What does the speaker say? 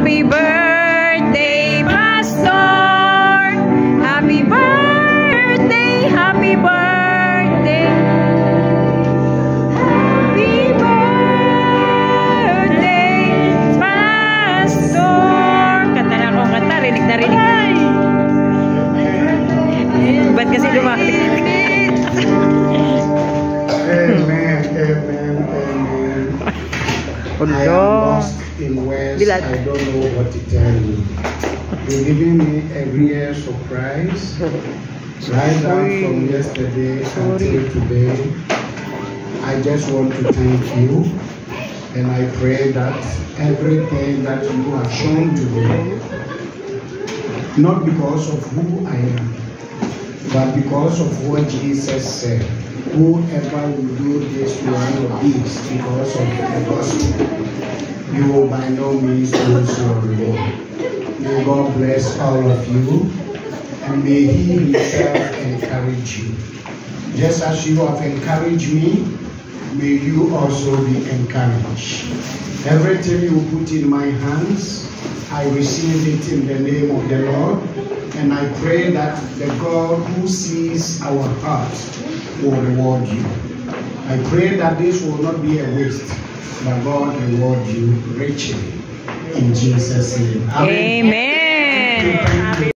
Happy birthday, Pastor! Happy birthday, happy birthday! Happy birthday, Pastor! Kanta na akong kanta, rinig na rinig. Ba't kasi lumalik? Amen, amen, amen. I am lost in words. I don't know what to tell you. You're giving me a real surprise. Right down from yesterday until today. I just want to thank you. And I pray that everything that you have shown today, not because of who I am, but because of what Jesus said. Whoever will do this one of these because of the gospel, you will by no means lose your reward. May God bless all of you, and may He Himself encourage you. Just as you have encouraged me, may you also be encouraged. Everything you put in my hands, I receive it in the name of the Lord, and I pray that the God who sees our hearts will reward you. I pray that this will not be a waste, but God reward you richly. In Jesus' name. Amen. Amen.